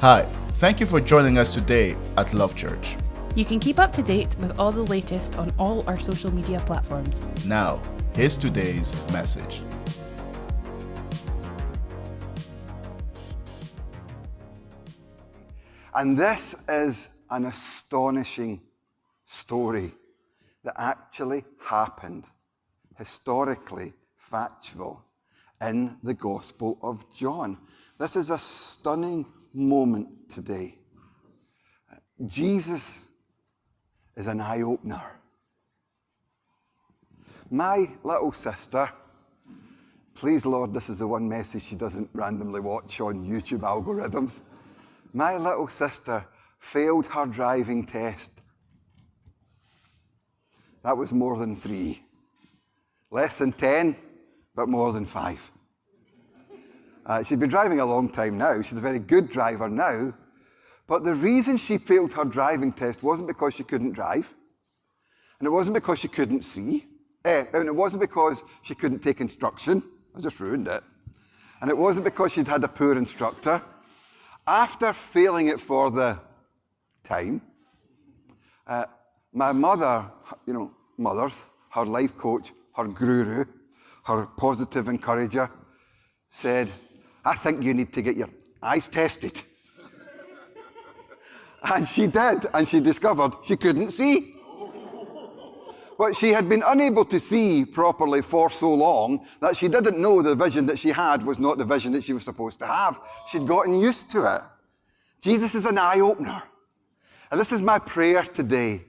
Hi, thank you for joining us today at Love Church. You can keep up to date with all the latest on all our social media platforms. Now, here's today's message. And this is an astonishing story that actually happened, historically factual, in the Gospel of John. This is a stunning moment today. Jesus is an eye-opener. My little sister, please Lord, this is the one message she doesn't randomly watch on YouTube algorithms. My little sister failed her driving test. That was more than 3. Less than 10, but more than 5. She'd been driving a long time now. She's a very good driver now. But the reason she failed her driving test wasn't because she couldn't drive. And it wasn't because she couldn't see. And it wasn't because she couldn't take instruction. I just ruined it. And it wasn't because she'd had a poor instructor. After failing it for the time, my mother, mothers, her life coach, her guru, her positive encourager, said, I think you need to get your eyes tested. And she did, and she discovered she couldn't see. But she had been unable to see properly for so long that she didn't know the vision that she had was not the vision that she was supposed to have. She'd gotten used to it. Jesus is an eye-opener. And this is my prayer today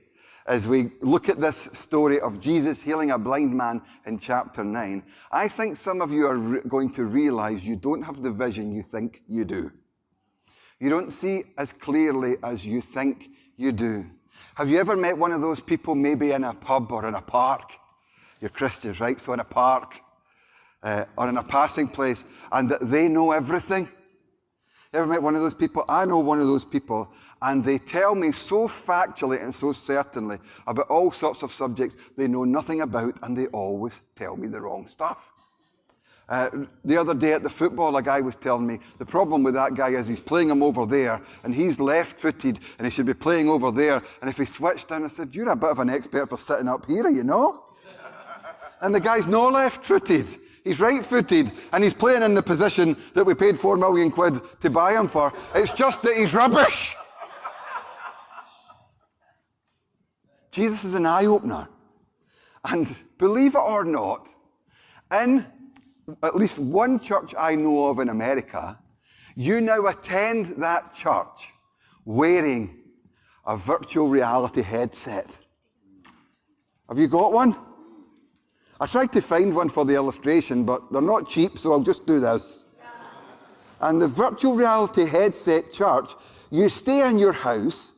as we look at this story of Jesus healing a blind man in chapter 9. I think some of you are going to realize you don't have the vision you think you do. You don't see as clearly as you think you do. Have you ever met one of those people maybe in a pub or in a park? You're Christians, right? So in a park or in a passing place, and they know everything. You ever met one of those people? I know one of those people, and they tell me so factually and so certainly about all sorts of subjects they know nothing about, and they always tell me the wrong stuff. The other day at the football, a guy was telling me the problem with that guy is he's playing him over there, and he's left-footed, and he should be playing over there, and if he switched down, I said, you're a bit of an expert for sitting up here, you know? And the guy's not left-footed. He's right-footed, and he's playing in the position that we paid £4 million to buy him for. It's just that he's rubbish. Jesus is an eye-opener. And believe it or not, in at least one church I know of in America, you now attend that church wearing a virtual reality headset. Have you got one? I tried to find one for the illustration, but they're not cheap, so I'll just do this. And the virtual reality headset church, you stay in your house,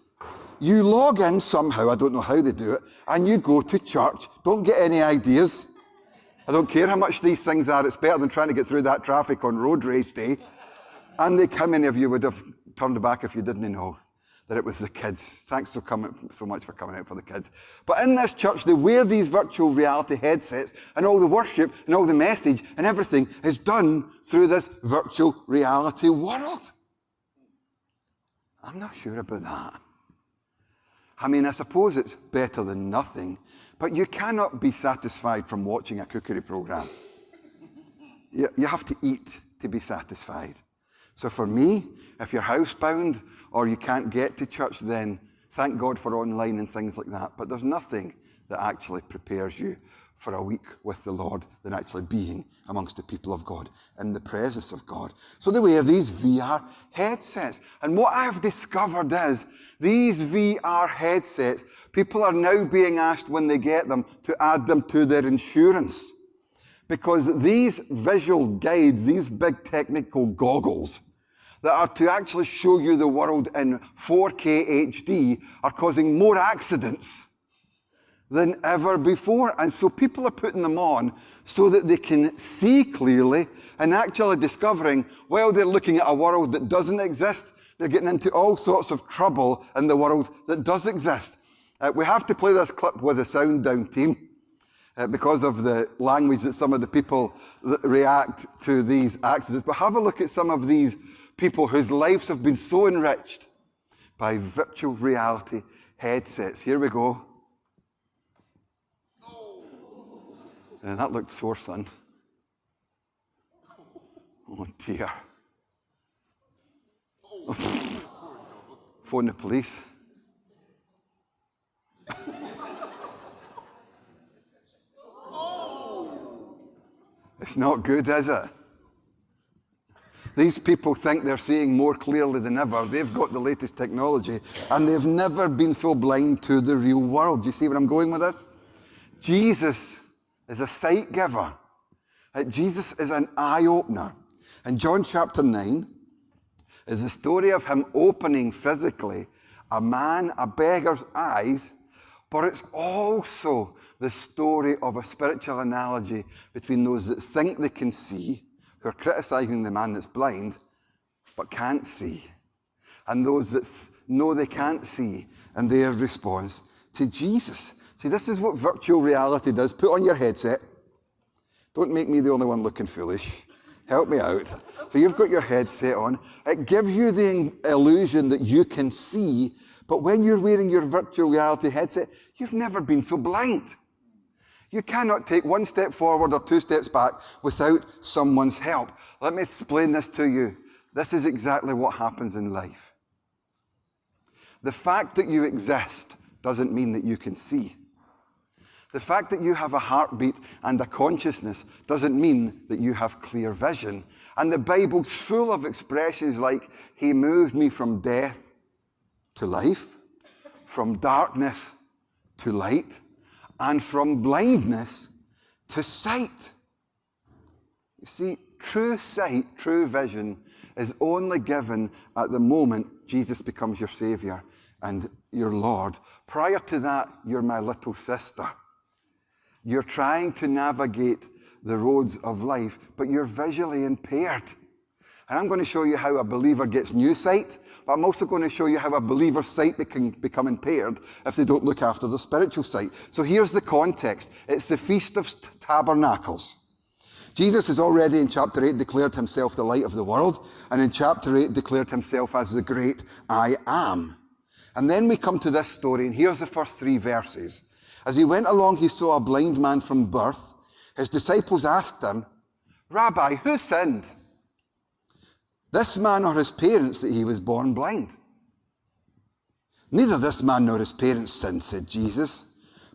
you log in somehow, I don't know how they do it, and you go to church. Don't get any ideas. I don't care how much these things are, it's better than trying to get through that traffic on road race day. And how many of you would have turned back if you didn't know that it was the kids? Thanks so much for coming out for the kids. But in this church, they wear these virtual reality headsets, and all the worship and all the message and everything is done through this virtual reality world. I'm not sure about that. I mean, I suppose it's better than nothing, but you cannot be satisfied from watching a cookery program. You have to eat to be satisfied. So for me, if you're housebound or you can't get to church, then thank God for online and things like that. But there's nothing that actually prepares you for a week with the Lord than actually being amongst the people of God, in the presence of God. So they wear these VR headsets. And what I've discovered is these VR headsets, people are now being asked when they get them to add them to their insurance. Because these visual guides, these big technical goggles that are to actually show you the world in 4K HD are causing more accidents than ever before. And so people are putting them on so that they can see clearly and actually discovering, while they're looking at a world that doesn't exist, they're getting into all sorts of trouble in the world that does exist. We have to play this clip with the sound down team. because of the language that some of the people that react to these accidents. But have a look at some of these People whose lives have been so enriched by virtual reality headsets. Here we go. And that looked sore, son. Oh dear. Phone the police. It's not good, is it? These people think they're seeing more clearly than ever. They've got the latest technology, and they've never been so blind to the real world. You see where I'm going with this? Jesus is a sight giver. Jesus is an eye-opener. And John chapter 9 is the story of him opening physically a beggar's eyes, but it's also the story of a spiritual analogy between those that think they can see, who are criticizing the man that's blind, but can't see, and those that know they can't see, and their response to Jesus. See, this is what virtual reality does. Put on your headset. Don't make me the only one looking foolish. Help me out. So you've got your headset on. It gives you the illusion that you can see, but when you're wearing your virtual reality headset, you've never been so blind. You cannot take one step forward or two steps back without someone's help. Let me explain this to you. This is exactly what happens in life. The fact that you exist doesn't mean that you can see. The fact that you have a heartbeat and a consciousness doesn't mean that you have clear vision. And the Bible's full of expressions like, He moved me from death to life, from darkness to light, and from blindness to sight. You see, true sight, true vision is only given at the moment Jesus becomes your Savior and your Lord. Prior to that, you're my little sister. You're trying to navigate the roads of life, but you're visually impaired. And I'm going to show you how a believer gets new sight, but I'm also going to show you how a believer's sight can become impaired if they don't look after their spiritual sight. So here's the context. It's the Feast of Tabernacles. Jesus has already in chapter 8 declared himself the light of the world, and in chapter 8 declared himself as the great I am. And then we come to this story, and here's the first 3 verses. As he went along, he saw a blind man from birth. His disciples asked him, Rabbi, who sinned? This man or his parents that he was born blind? Neither this man nor his parents sinned, said Jesus,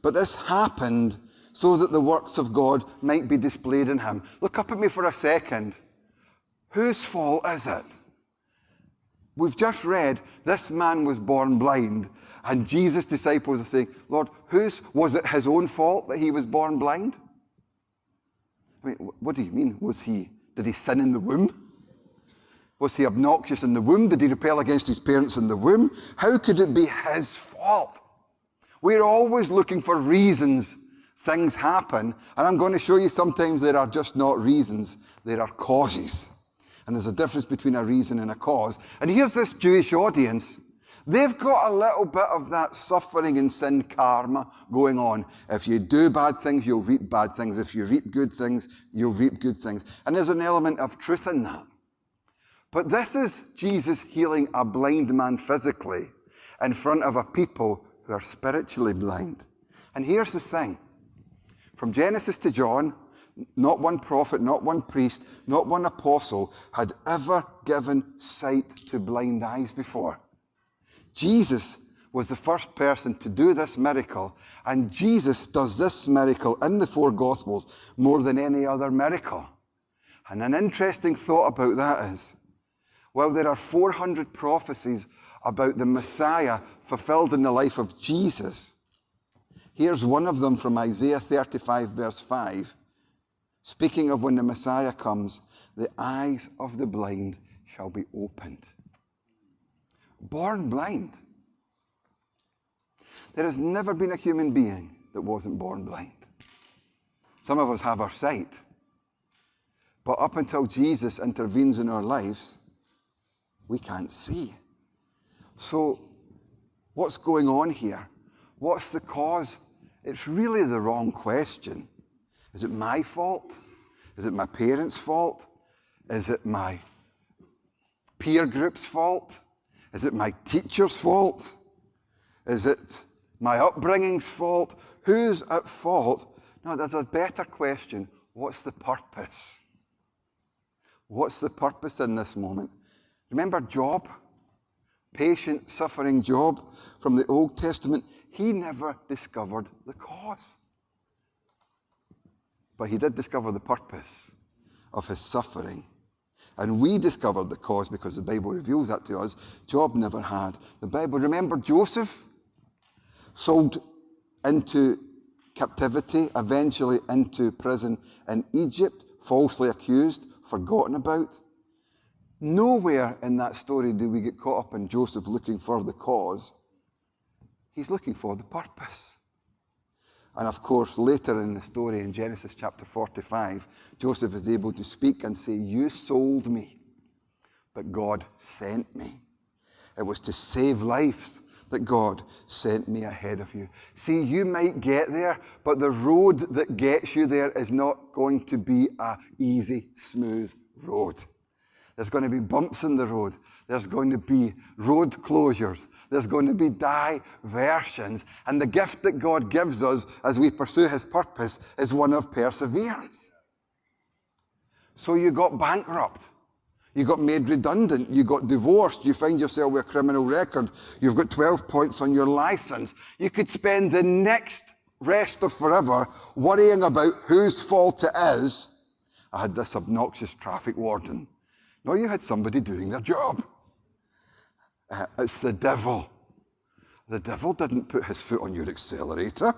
but this happened so that the works of God might be displayed in him. Look up at me for a second. Whose fault is it? We've just read this man was born blind, and Jesus' disciples are saying, Lord, was it his own fault that he was born blind? I mean, what do you mean? Did he sin in the womb? Was he obnoxious in the womb? Did he rebel against his parents in the womb? How could it be his fault? We're always looking for reasons things happen, and I'm going to show you sometimes there are just not reasons, there are causes. And there's a difference between a reason and a cause. And here's this Jewish audience. They've got a little bit of that suffering and sin karma going on. If you do bad things, you'll reap bad things. If you reap good things, you'll reap good things. And there's an element of truth in that. But this is Jesus healing a blind man physically in front of a people who are spiritually blind. And here's the thing. From Genesis to John, not one prophet, not one priest, not one apostle had ever given sight to blind eyes before. Jesus was the first person to do this miracle, and Jesus does this miracle in the 4 Gospels more than any other miracle. And an interesting thought about that is, well, there are 400 prophecies about the Messiah fulfilled in the life of Jesus. Here's one of them from Isaiah 35, verse 5. Speaking of when the Messiah comes, the eyes of the blind shall be opened. Born blind. There has never been a human being that wasn't born blind. Some of us have our sight. But up until Jesus intervenes in our lives, we can't see. So, what's going on here? What's the cause? It's really the wrong question. Is it my fault? Is it my parents' fault? Is it my peer group's fault? Is it my teacher's fault? Is it my upbringing's fault? Who's at fault? No, there's a better question. What's the purpose? What's the purpose in this moment? Remember Job? Patient, suffering Job from the Old Testament. He never discovered the cause. But he did discover the purpose of his suffering. And we discovered the cause because the Bible reveals that to us. Job never had. The Bible, remember Joseph? Sold into captivity, eventually into prison in Egypt, falsely accused, forgotten about. Nowhere in that story do we get caught up in Joseph looking for the cause. He's looking for the purpose. And of course, later in the story in Genesis chapter 45, Joseph is able to speak and say, you sold me, but God sent me. It was to save lives that God sent me ahead of you. See, you might get there, but the road that gets you there is not going to be an easy, smooth road. There's going to be bumps in the road. There's going to be road closures. There's going to be diversions. And the gift that God gives us as we pursue his purpose is one of perseverance. So you got bankrupt. You got made redundant. You got divorced. You find yourself with a criminal record. You've got 12 points on your license. You could spend the next rest of forever worrying about whose fault it is. I had this obnoxious traffic warden. No, you had somebody doing their job. It's the devil. The devil didn't put his foot on your accelerator.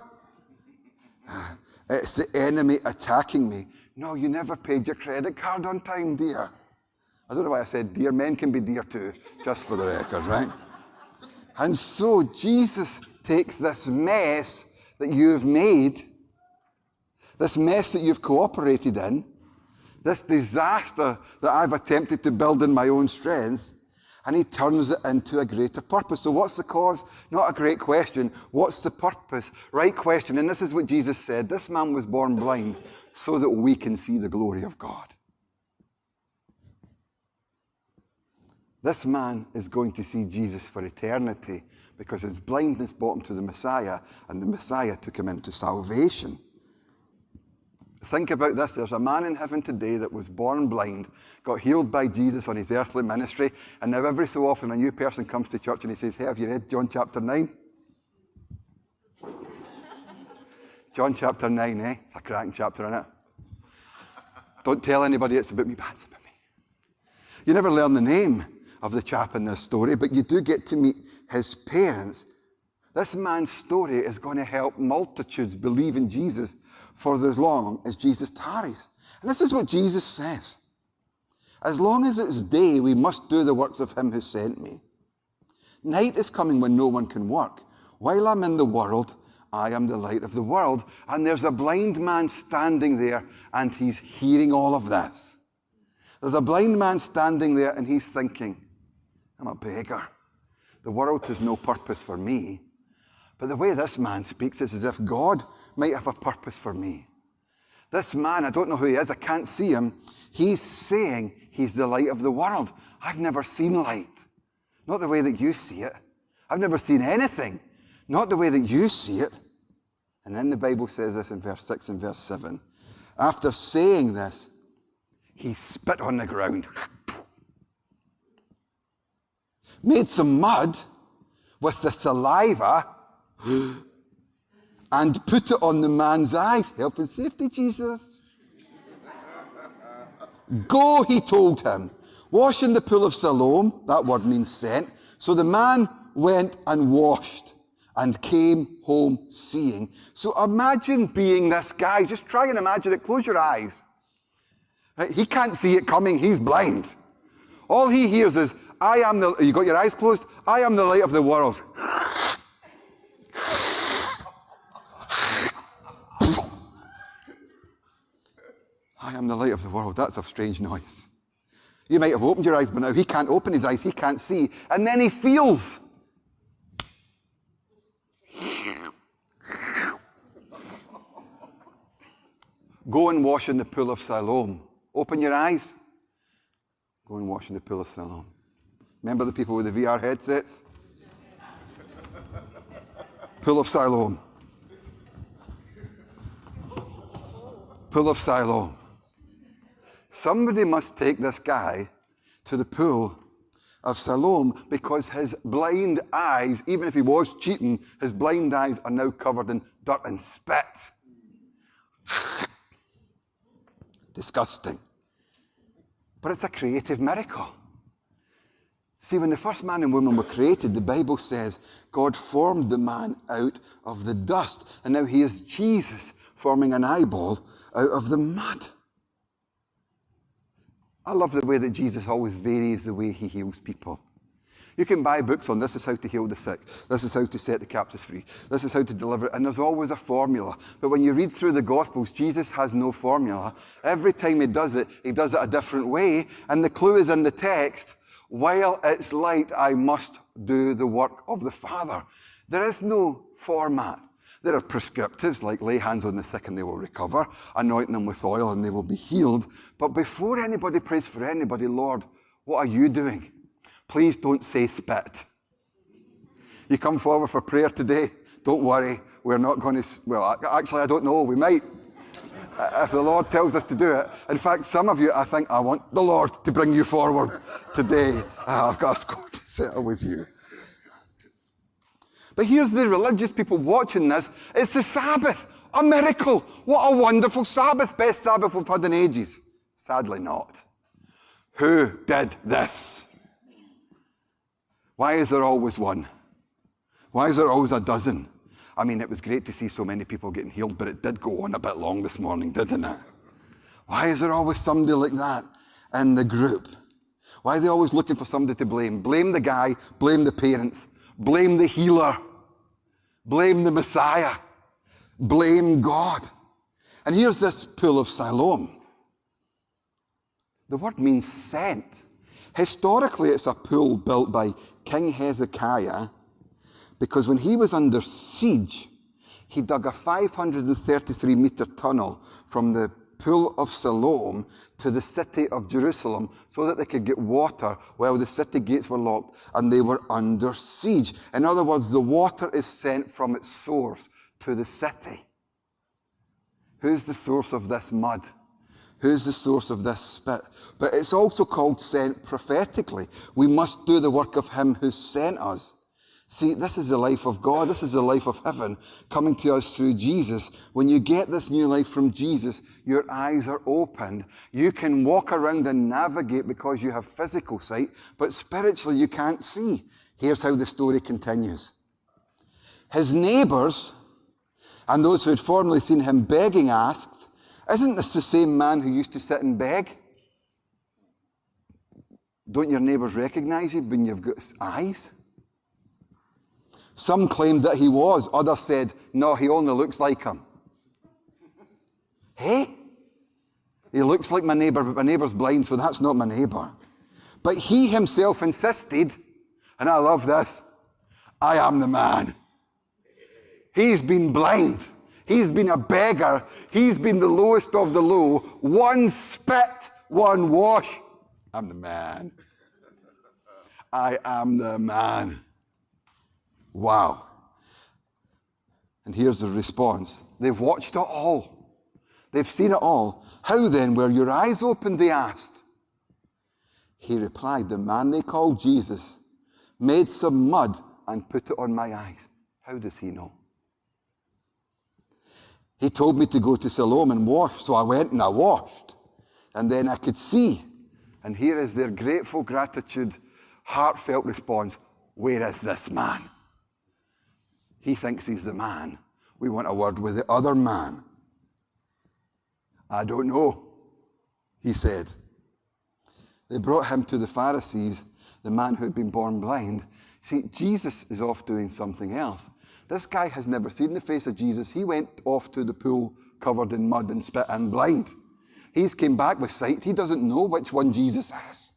It's the enemy attacking me. No, you never paid your credit card on time, dear. I don't know why I said dear. Men can be dear too, just for the record, right? And so Jesus takes this mess that you've made, this mess that you've cooperated in, this disaster that I've attempted to build in my own strength, and he turns it into a greater purpose. So what's the cause? Not a great question. What's the purpose? Right question. And this is what Jesus said. This man was born blind so that we can see the glory of God. This man is going to see Jesus for eternity because his blindness brought him to the Messiah, and the Messiah took him into salvation. Think about this. There's a man in heaven today that was born blind, got healed by Jesus on his earthly ministry, and now every so often a new person comes to church and he says, hey, have you read John chapter 9? John chapter 9, eh? It's a cracking chapter, isn't it? Don't tell anybody it's about me, but it's about me. You never learn the name of the chap in this story, but you do get to meet his parents. This man's story is going to help multitudes believe in Jesus for as long as Jesus tarries. And this is what Jesus says. As long as it's day, we must do the works of him who sent me. Night is coming when no one can work. While I'm in the world, I am the light of the world. And there's a blind man standing there, and he's hearing all of this. There's a blind man standing there, and he's thinking, I'm a beggar. The world has no purpose for me. But the way this man speaks is as if God might have a purpose for me. This man, I don't know who he is, I can't see him. He's saying he's the light of the world. I've never seen light. Not the way that you see it. I've never seen anything. Not the way that you see it. And then the Bible says this in verse 6 and verse 7. After saying this, he spit on the ground, made some mud with the saliva, and put it on the man's eyes. Health and safety, Jesus. Go, he told him. Wash in the pool of Siloam. That word means sent. So the man went and washed and came home seeing. So imagine being this guy. Just try and imagine it. Close your eyes. Right? He can't see it coming. He's blind. All he hears is, you got your eyes closed? I am the light of the world. I am the light of the world. That's a strange noise. You might have opened your eyes, but now he can't open his eyes. He can't see. And then he feels. Go and wash in the pool of Siloam. Open your eyes. Go and wash in the pool of Siloam. Remember the people with the VR headsets? Pool of Siloam. Pool of Siloam. Somebody must take this guy to the pool of Siloam because his blind eyes, even if he was cheating, his blind eyes are now covered in dirt and spit. Disgusting. But it's a creative miracle. See, when the first man and woman were created, the Bible says God formed the man out of the dust. And now he is Jesus forming an eyeball out of the mud. I love the way that Jesus always varies the way he heals people. You can buy books on this is how to heal the sick. This is how to set the captives free. This is how to deliver it. And there's always a formula. But when you read through the Gospels, Jesus has no formula. Every time he does it a different way. And the clue is in the text. While it's light, I must do the work of the Father. There is no format. There are prescriptives like lay hands on the sick and they will recover, anoint them with oil and they will be healed. But before anybody prays for anybody, Lord, what are you doing? Please don't say spit. You come forward for prayer today, don't worry, we're not going to, well, actually I don't know, we might. If the Lord tells us to do it. In fact, some of you, I think, I want the Lord to bring you forward today. I've got a score to settle with you. But here's the religious people watching this. It's the Sabbath, a miracle. What a wonderful Sabbath. Best Sabbath we've had in ages. Sadly not. Who did this? Why is there always one? Why is there always a dozen? I mean, it was great to see so many people getting healed, but it did go on a bit long this morning, didn't it? Why is there always somebody like that in the group? Why are they always looking for somebody to blame? Blame the guy, blame the parents, blame the healer, blame the Messiah, blame God. And here's this pool of Siloam. The word means sent. Historically, it's a pool built by King Hezekiah because when he was under siege, he dug a 533-meter tunnel from the pool of Siloam to the city of Jerusalem so that they could get water while the city gates were locked and they were under siege. In other words, the water is sent from its source to the city. Who's the source of this mud? Who's the source of this spit? But it's also called sent prophetically. We must do the work of him who sent us. See, this is the life of God. This is the life of heaven coming to us through Jesus. When you get this new life from Jesus, your eyes are opened. You can walk around and navigate because you have physical sight, but spiritually you can't see. Here's how the story continues. His neighbors and those who had formerly seen him begging asked, "Isn't this the same man who used to sit and beg?" Don't your neighbors recognize you when you've got eyes? Some claimed that he was. Others said, no, he only looks like him. Hey? He looks like my neighbor, but my neighbor's blind, so that's not my neighbor. But he himself insisted, and I love this, I am the man. He's been blind. He's been a beggar. He's been the lowest of the low. One spit, one wash. I'm the man. I am the man. Wow. And here's the response. They've watched it all. They've seen it all. How then were your eyes opened, they asked. He replied, the man they called Jesus made some mud and put it on my eyes. How does he know? He told me to go to Siloam and wash, so I went and I washed. And then I could see. And here is their grateful gratitude, heartfelt response. Where is this man? He thinks he's the man. We want a word with the other man. I don't know, he said. They brought him to the Pharisees, the man who had been born blind. See, Jesus is off doing something else. This guy has never seen the face of Jesus. He went off to the pool covered in mud and spit and blind. He's came back with sight. He doesn't know which one Jesus is.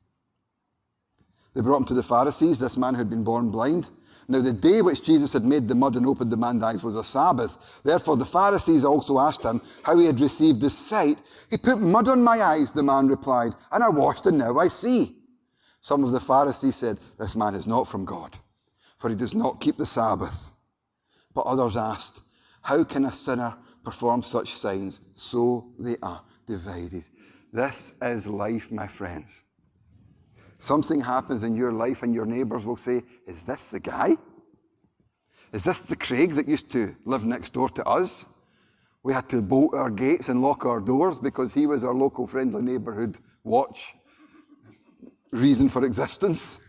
They brought him to the Pharisees, this man who had been born blind. Now the day which Jesus had made the mud and opened the man's eyes was a Sabbath. Therefore the Pharisees also asked him how he had received his sight. He put mud on my eyes, the man replied, and I washed and now I see. Some of the Pharisees said, "This man is not from God, for he does not keep the Sabbath." But others asked, "How can a sinner perform such signs?" So they are divided. This is life, my friends. Something happens in your life and your neighbours will say, "Is this the guy? Is this the Craig that used to live next door to us? We had to bolt our gates and lock our doors because he was our local friendly neighbourhood watch reason for existence."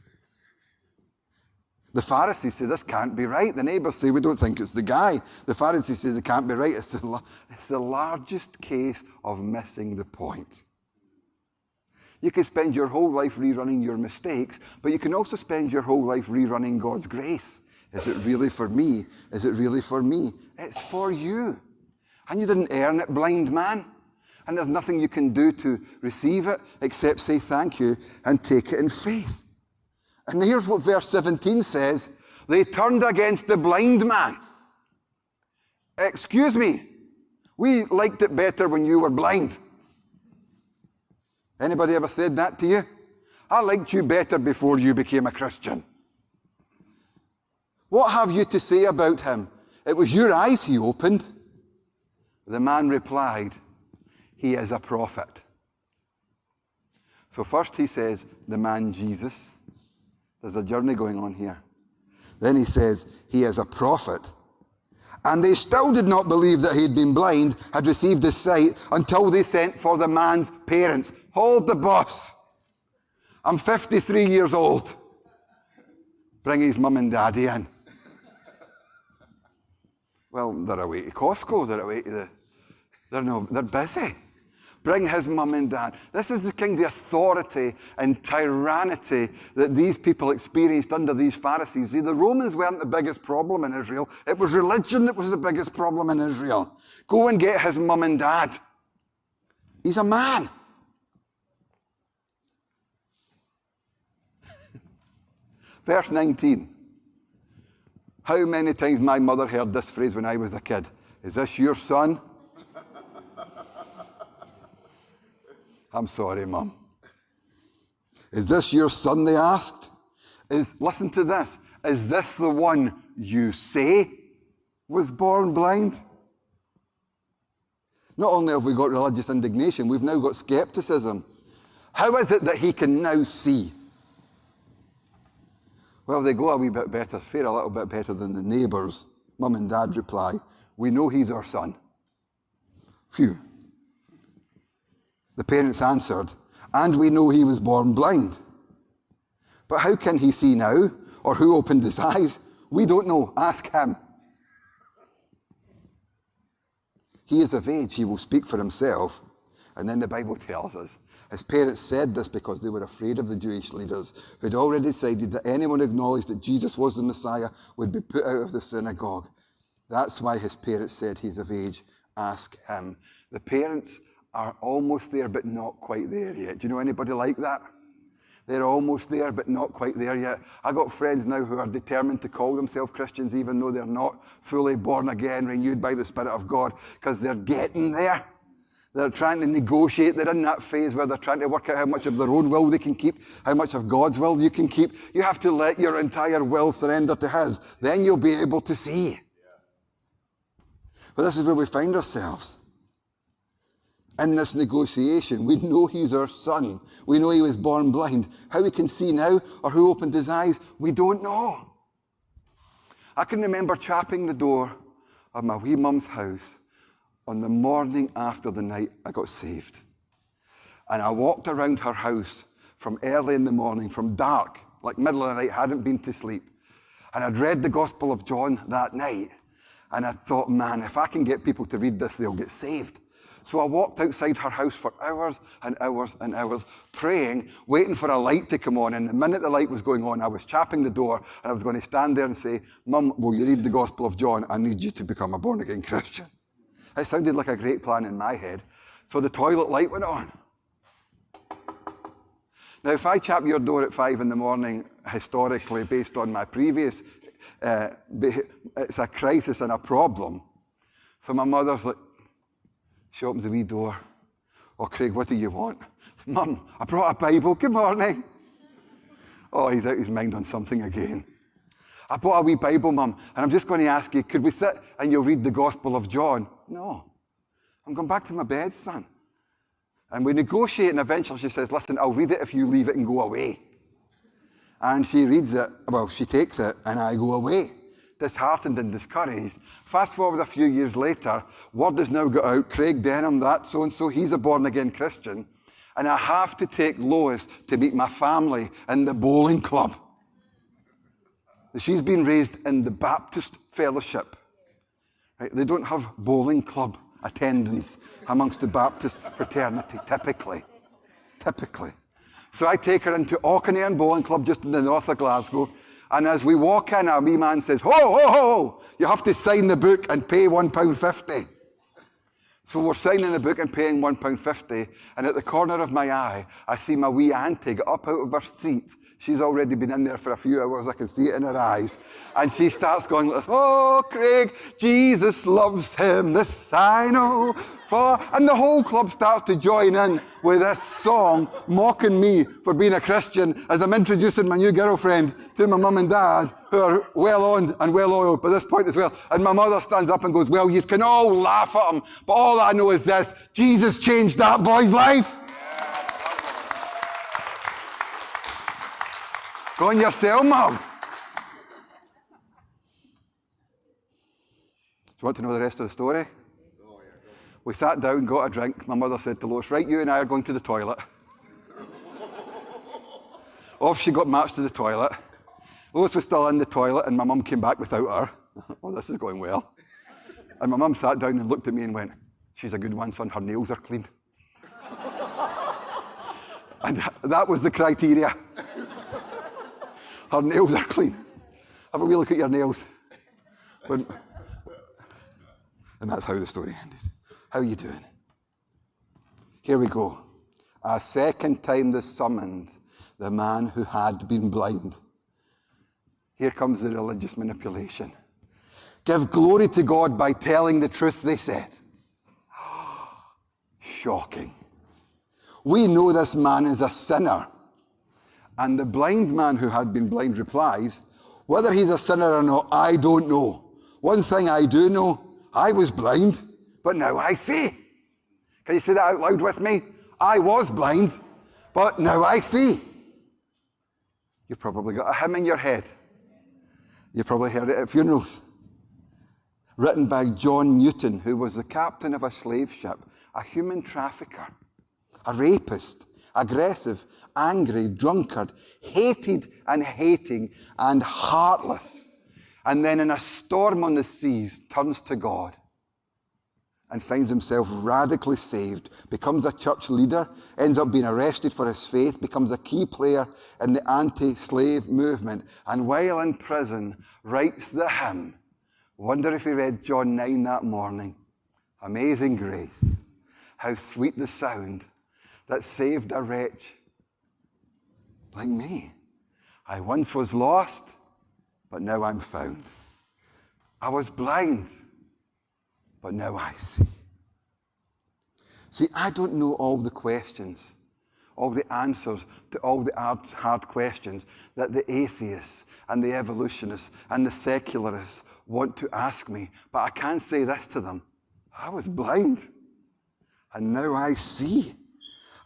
The Pharisees say, "This can't be right." The neighbours say, "We don't think it's the guy." The Pharisees say, "It can't be right." It's the largest case of missing the point. You can spend your whole life rerunning your mistakes, but you can also spend your whole life rerunning God's grace. Is it really for me? Is it really for me? It's for you. And you didn't earn it, blind man. And there's nothing you can do to receive it except say thank you and take it in faith. And here's what verse 17 says. They turned against the blind man. Excuse me, we liked it better when you were blind. Anybody ever said that to you? I liked you better before you became a Christian. What have you to say about him? It was your eyes he opened. The man replied, he is a prophet. So first he says, the man Jesus. There's a journey going on here. Then he says, he is a prophet. And they still did not believe that he had been blind, had received his sight, until they sent for the man's parents. Hold the bus. I'm 53 years old. Bring his mum and daddy in. Well, they're away to Costco. They're away to they're busy. Bring his mum and dad. This is the kind of authority and tyranny that these people experienced under these Pharisees. See, the Romans weren't the biggest problem in Israel. It was religion that was the biggest problem in Israel. Go and get his mum and dad. He's a man. Verse 19. How many times my mother heard this phrase when I was a kid? Is this your son? I'm sorry, Mum. Is this your son, they asked? Listen to this. Is this the one you say was born blind? Not only have we got religious indignation, we've now got skepticism. How is it that he can now see? Well, they go a wee bit better, fare a little bit better than the neighbours. Mum and Dad reply, we know he's our son. Phew. The parents answered, and we know he was born blind. But how can he see now? Or who opened his eyes? We don't know. Ask him. He is of age. He will speak for himself. And then the Bible tells us, his parents said this because they were afraid of the Jewish leaders who had already decided that anyone who acknowledged that Jesus was the Messiah would be put out of the synagogue. That's why his parents said he's of age. Ask him. The parents are almost there, but not quite there yet. Do you know anybody like that? They're almost there, but not quite there yet. I got friends now who are determined to call themselves Christians, even though they're not fully born again, renewed by the Spirit of God, because they're getting there. They're trying to negotiate. They're in that phase where they're trying to work out how much of their own will they can keep, how much of God's will you can keep. You have to let your entire will surrender to His. Then you'll be able to see. But this is where we find ourselves. In this negotiation, we know he's our son. We know he was born blind. How he can see now, or who opened his eyes, we don't know. I can remember chapping the door of my wee mum's house on the morning after the night I got saved. And I walked around her house from early in the morning, from dark, like middle of the night, hadn't been to sleep. And I'd read the Gospel of John that night. And I thought, man, if I can get people to read this, they'll get saved. So I walked outside her house for hours and hours and hours, praying, waiting for a light to come on. And the minute the light was going on, I was chapping the door, and I was going to stand there and say, Mum, will you read the Gospel of John? I need you to become a born-again Christian. It sounded like a great plan in my head. So the toilet light went on. Now, if I chap your door at 5 a.m, historically, based on my previous, it's a crisis and a problem. So my mother's like, she opens the wee door. Oh, Craig, what do you want? Mum, I brought a Bible. Good morning. Oh, he's out his mind on something again. I bought a wee Bible, Mum, and I'm just going to ask you, could we sit and you'll read the Gospel of John? No. I'm going back to my bed, son. And we negotiate, and eventually she says, listen, I'll read it if you leave it and go away. And she reads it, well, she takes it, and I go away, disheartened and discouraged. Fast forward a few years later, word has now got out, Craig Denham, that so-and-so, he's a born-again Christian, and I have to take Lois to meet my family in the bowling club. She's been raised in the Baptist fellowship. Right? They don't have bowling club attendance amongst the Baptist fraternity, typically. So I take her into Auchinlein Bowling Club just in the north of Glasgow, and as we walk in, our wee man says, ho, ho, ho, you have to sign the book and pay £1.50. So we're signing the book and paying £1.50, and at the corner of my eye, I see my wee auntie get up out of her seat. She's already been in there for a few hours, I can see it in her eyes. And she starts going like this, oh, Craig, Jesus loves him, this I know. And the whole club starts to join in with this song, mocking me for being a Christian as I'm introducing my new girlfriend to my mum and dad, who are well on and well oiled by this point as well. And my mother stands up and goes, well, you can all laugh at him, but all I know is this, Jesus changed that boy's life. Go on yourself, Mum. Do you want to know the rest of the story? Oh, yeah. We sat down, got a drink. My mother said to Lois, right, you and I are going to the toilet. Off she got marched to the toilet. Lois was still in the toilet, and my mum came back without her. Oh, this is going well. And my mum sat down and looked at me and went, she's a good one, son, her nails are clean. And that was the criteria. Her nails are clean. Have a wee look at your nails. And that's how the story ended. How are you doing? Here we go. A second time they summoned the man who had been blind. Here comes the religious manipulation. Give glory to God by telling the truth, they said. Shocking. We know this man is a sinner. And the blind man who had been blind replies, whether he's a sinner or not, I don't know. One thing I do know, I was blind, but now I see. Can you say that out loud with me? I was blind, but now I see. You've probably got a hymn in your head. You probably heard it at funerals. Written by John Newton, who was the captain of a slave ship, a human trafficker, a rapist, aggressive, angry, drunkard, hated and hating, and heartless. And then in a storm on the seas, turns to God and finds himself radically saved, becomes a church leader, ends up being arrested for his faith, becomes a key player in the anti-slave movement, and while in prison, writes the hymn. Wonder if he read John 9 that morning. Amazing grace, how sweet the sound that saved a wretch like me. I once was lost, but now I'm found. I was blind, but now I see. See, I don't know all the questions, all the answers to all the hard questions that the atheists and the evolutionists and the secularists want to ask me, but I can say this to them. I was blind, and now I see.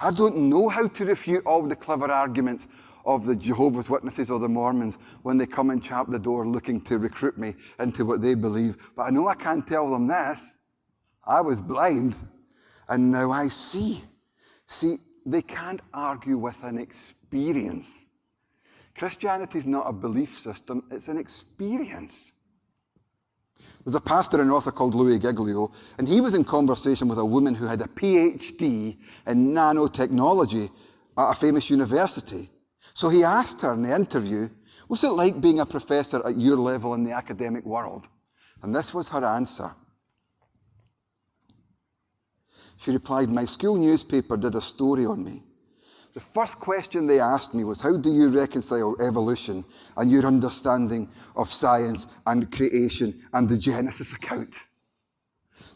I don't know how to refute all the clever arguments of the Jehovah's Witnesses or the Mormons when they come and chap the door looking to recruit me into what they believe. But I know I can tell them this. I was blind, and now I see. See, they can't argue with an experience. Christianity is not a belief system, it's an experience. There's a pastor and author called Louis Giglio, and he was in conversation with a woman who had a PhD in nanotechnology at a famous university. So he asked her in the interview, what's it like being a professor at your level in the academic world? And this was her answer. She replied, my school newspaper did a story on me. The first question they asked me was, how do you reconcile evolution and your understanding of science and creation and the Genesis account?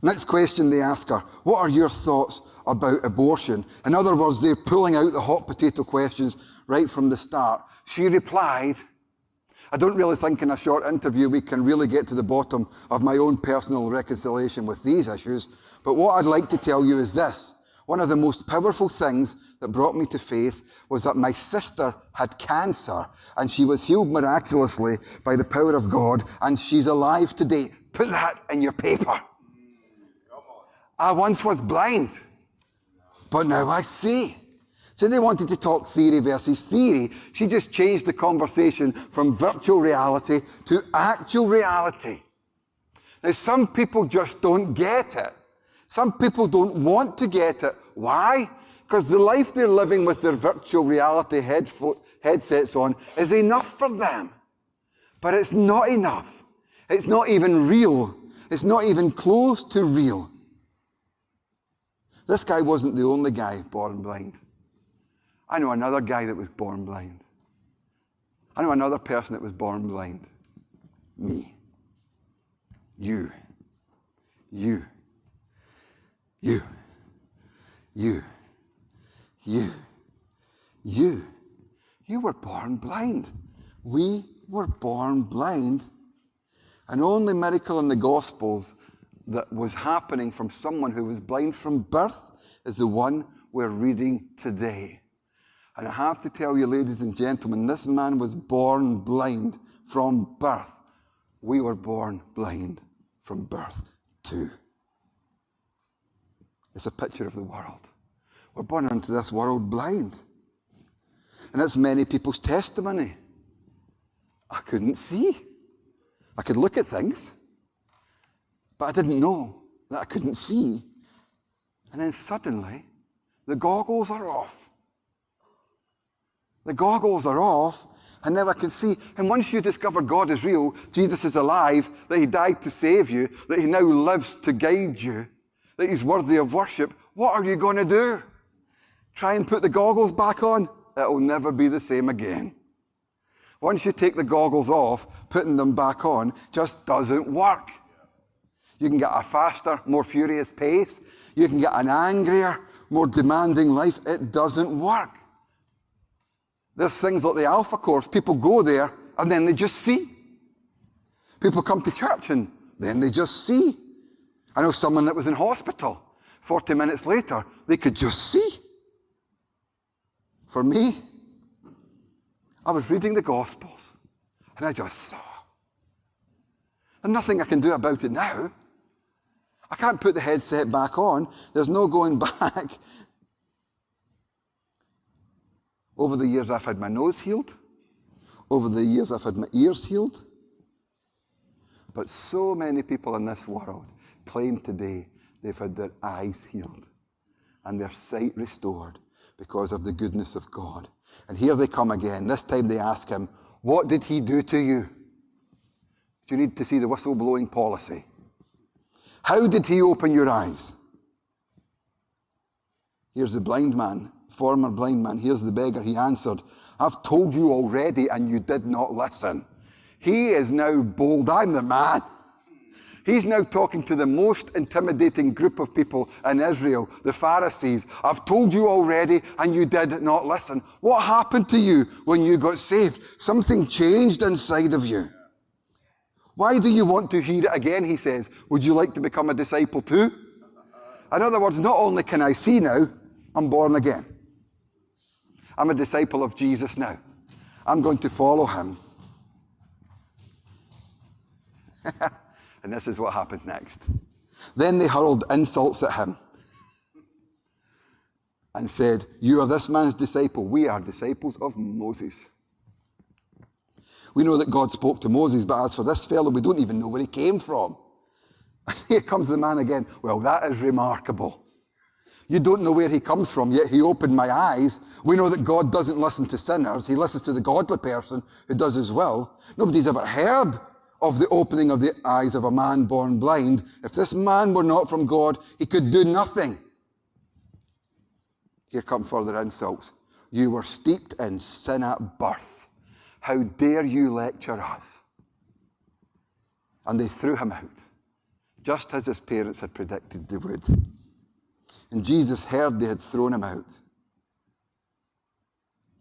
Next question they ask her, what are your thoughts about abortion? In other words, they're pulling out the hot potato questions right from the start. She replied, I don't really think in a short interview we can really get to the bottom of my own personal reconciliation with these issues, but what I'd like to tell you is this. One of the most powerful things that brought me to faith was that my sister had cancer and she was healed miraculously by the power of God, and she's alive today. Put that in your paper. I once was blind, but now I see. So they wanted to talk theory versus theory. She just changed the conversation from virtual reality to actual reality. Now, some people just don't get it. Some people don't want to get it. Why? Because the life they're living with their virtual reality headsets on is enough for them. But it's not enough. It's not even real. It's not even close to real. This guy wasn't the only guy born blind. I know another guy that was born blind. I know another person that was born blind. Me. You. You. You. You. You. You. You were born blind. We were born blind. An only miracle in the Gospels that was happening from someone who was blind from birth is the one we're reading today. And I have to tell you, ladies and gentlemen, this man was born blind from birth. We were born blind from birth too. It's a picture of the world. We're born into this world blind. And it's many people's testimony. I couldn't see. I could look at things, but I didn't know that I couldn't see. And then suddenly, the goggles are off. The goggles are off, and now I can see. And once you discover God is real, Jesus is alive, that he died to save you, that he now lives to guide you, that he's worthy of worship, what are you going to do? Try and put the goggles back on? It'll never be the same again. Once you take the goggles off, putting them back on just doesn't work. You can get a faster, more furious pace. You can get an angrier, more demanding life. It doesn't work. There's things like the Alpha Course. People go there and then they just see. People come to church and then they just see. I know someone that was in hospital. 40 minutes later, they could just see. For me, I was reading the Gospels and I just saw. And nothing I can do about it now. I can't put the headset back on. There's no going back. Over the years, I've had my nose healed. Over the years, I've had my ears healed. But so many people in this world claim today they've had their eyes healed and their sight restored because of the goodness of God. And here they come again. This time they ask him, what did he do to you? Do you need to see the whistleblowing policy? How did he open your eyes? Here's the blind man, former blind man. Here's the beggar. He answered, I've told you already and you did not listen. He is now bold. I'm the man. He's now talking to the most intimidating group of people in Israel, the Pharisees. I've told you already and you did not listen. What happened to you when you got saved? Something changed inside of you. Why do you want to hear it again, he says. Would you like to become a disciple too? In other words, not only can I see now, I'm born again. I'm a disciple of Jesus now. I'm going to follow him. And this is what happens next. Then they hurled insults at him and said, you are this man's disciple. We are disciples of Moses. We know that God spoke to Moses, but as for this fellow, we don't even know where he came from. And here comes the man again. Well, that is remarkable. You don't know where he comes from, yet he opened my eyes. We know that God doesn't listen to sinners. He listens to the godly person who does his will. Nobody's ever heard of the opening of the eyes of a man born blind. If this man were not from God, he could do nothing. Here come further insults. You were steeped in sin at birth. How dare you lecture us? And they threw him out, just as his parents had predicted they would. And Jesus heard they had thrown him out.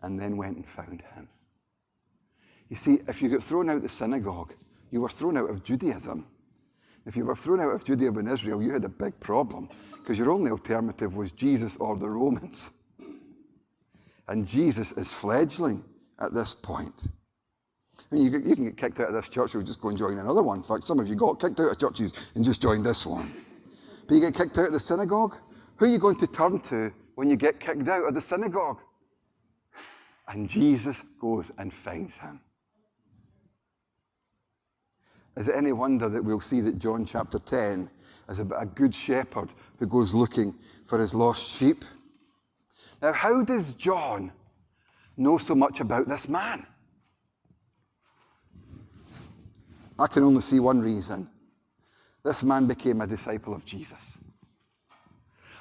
and then went and found him. You see, if you got thrown out of the synagogue, you were thrown out of Judaism. If you were thrown out of Judaism in Israel, you had a big problem, because your only alternative was Jesus or the Romans. And Jesus is fledgling at this point. I mean, you can get kicked out of this church or just go and join another one. In fact, some of you got kicked out of churches and just joined this one. But you get kicked out of the synagogue? Who are you going to turn to when you get kicked out of the synagogue? And Jesus goes and finds him. Is it any wonder that we'll see that John chapter 10 is about a good shepherd who goes looking for his lost sheep? Now, how does John know so much about this man? I can only see one reason. This man became a disciple of Jesus.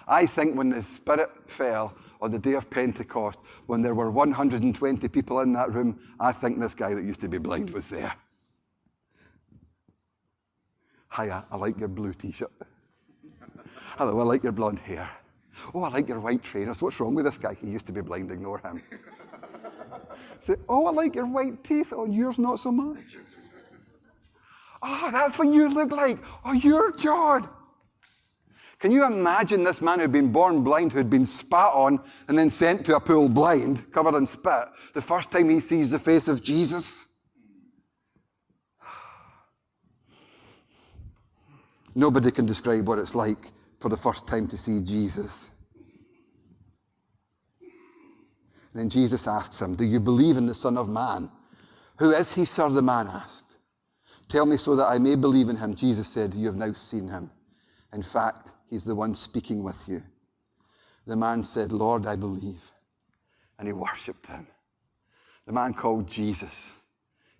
I think when the Spirit fell on the day of Pentecost, when there were 120 people in that room, I think this guy that used to be blind was there. Hiya, I like your blue t-shirt. Hello, I like your blonde hair. Oh, I like your white trainers. What's wrong with this guy? He used to be blind, ignore him. Say, oh, I like your white teeth. Oh, yours not so much. Oh, that's what you look like. Oh, you're John. Can you imagine this man who'd been born blind, who'd been spat on and then sent to a pool blind, covered in spit, the first time he sees the face of Jesus? Nobody can describe what it's like for the first time to see Jesus. And then Jesus asks him, do you believe in the Son of Man? Who is he, sir? The man asked. Tell me so that I may believe in him. Jesus said, you have now seen him. In fact, he's the one speaking with you. The man said, Lord, I believe. And he worshipped him. The man called Jesus.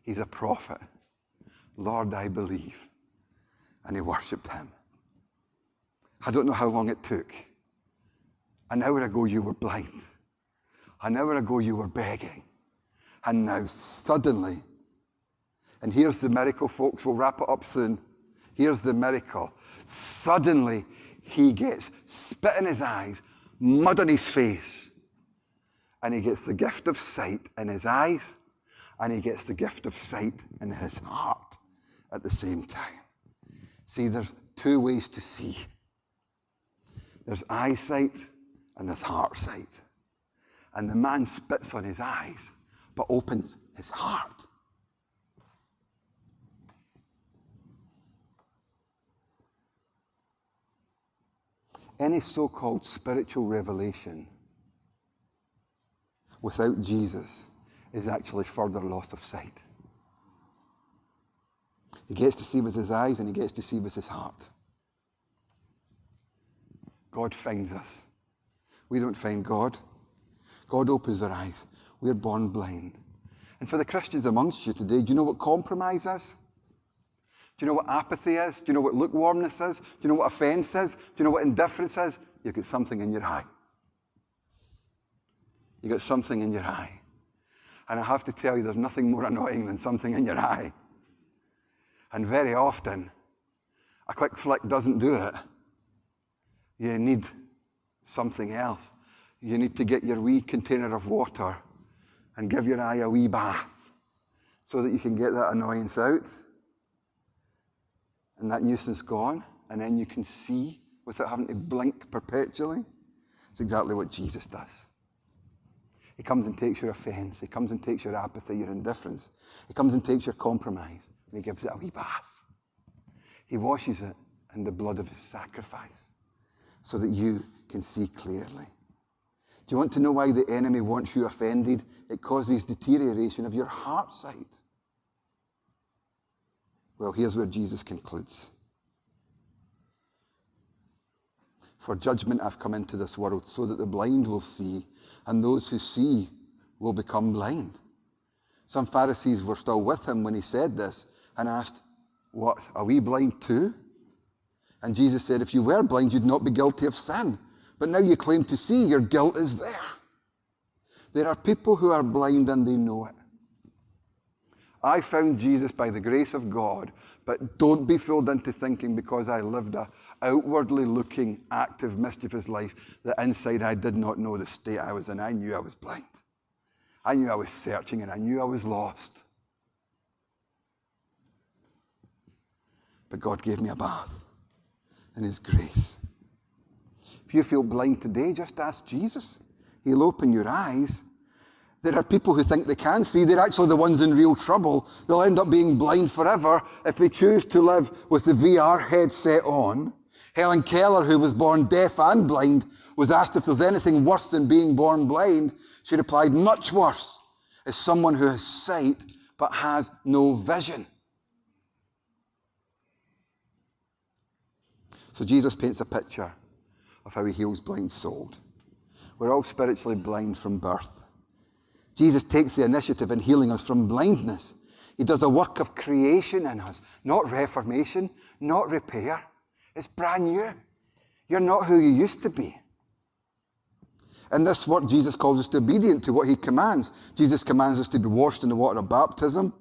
He's a prophet. Lord, I believe. And he worshipped him. I don't know how long it took. An hour ago you were blind. An hour ago you were begging. And now suddenly, and here's the miracle, folks, we'll wrap it up soon. Here's the miracle. Suddenly, he gets spit in his eyes, mud on his face, and he gets the gift of sight in his eyes, and he gets the gift of sight in his heart at the same time. See, there's two ways to see. There's eyesight and there's heart sight. And the man spits on his eyes, but opens his heart. Any so-called spiritual revelation without Jesus is actually further loss of sight. He gets to see with his eyes and he gets to see with his heart. God finds us. We don't find God. God opens our eyes. We're born blind. And for the Christians amongst you today, do you know what compromise is? Do you know what apathy is? Do you know what lukewarmness is? Do you know what offense is? Do you know what indifference is? You've got something in your eye. You've got something in your eye. And I have to tell you, there's nothing more annoying than something in your eye. And very often, a quick flick doesn't do it. You need something else. You need to get your wee container of water and give your eye a wee bath so that you can get that annoyance out and that nuisance gone, and then you can see without having to blink perpetually. It's exactly what Jesus does. He comes and takes your offense. He comes and takes your apathy, your indifference. He comes and takes your compromise, and he gives it a wee bath. He washes it in the blood of his sacrifice so that you can see clearly. Do you want to know why the enemy wants you offended? It causes deterioration of your heart sight. Well, here's where Jesus concludes. For judgment I've come into this world, so that the blind will see, and those who see will become blind. Some Pharisees were still with him when he said this, and asked, what, are we blind too? And Jesus said, if you were blind, you'd not be guilty of sin. But now you claim to see, your guilt is there. There are people who are blind and they know it. I found Jesus by the grace of God, but don't be fooled into thinking because I lived a outwardly looking, active, mischievous life, that inside I did not know the state I was in. I knew I was blind. I knew I was searching and I knew I was lost. But God gave me a bath in his grace. If you feel blind today, just ask Jesus. He'll open your eyes. There are people who think they can see. They're actually the ones in real trouble. They'll end up being blind forever if they choose to live with the VR headset on. Helen Keller, who was born deaf and blind, was asked if there's anything worse than being born blind. She replied, much worse is someone who has sight but has no vision. So Jesus paints a picture of how he heals blind souls. We're all spiritually blind from birth. Jesus takes the initiative in healing us from blindness. He does a work of creation in us, not reformation, not repair. It's brand new. You're not who you used to be. In this work, Jesus calls us to be obedient to what he commands. Jesus commands us to be washed in the water of baptism.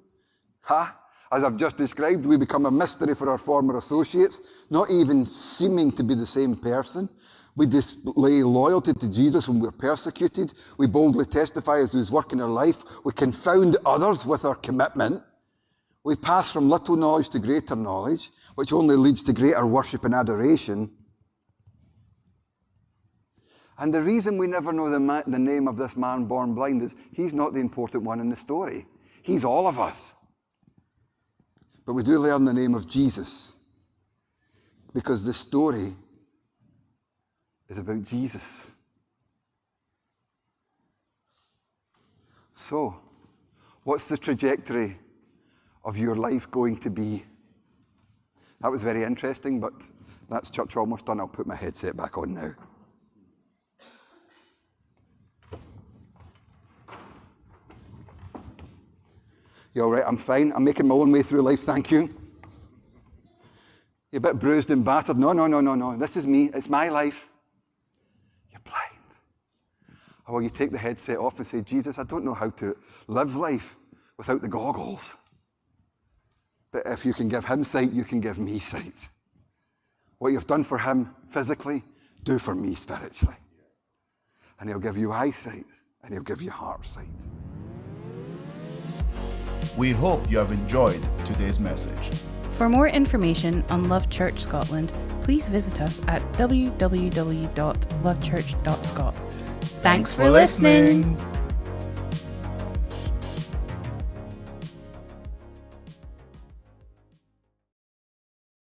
As I've just described, we become a mystery for our former associates, not even seeming to be the same person. We display loyalty to Jesus when we're persecuted. We boldly testify as he's working our life. We confound others with our commitment. We pass from little knowledge to greater knowledge, which only leads to greater worship and adoration. And the reason we never know the name of this man born blind is he's not the important one in the story. He's all of us. But we do learn the name of Jesus because the story is about Jesus. So, what's the trajectory of your life going to be? That was very interesting, but that's church almost done. I'll put my headset back on now. You all right? I'm fine. I'm making my own way through life, thank you. You're a bit bruised and battered. No. This is me. It's my life. You're blind. Or you take the headset off and say, Jesus, I don't know how to live life without the goggles. But if you can give him sight, you can give me sight. What you've done for him physically, do for me spiritually. And he'll give you eyesight, and he'll give you heart sight. We hope you have enjoyed today's message. For more information on Love Church Scotland, please visit us at www.lovechurch.scot. Thanks for listening.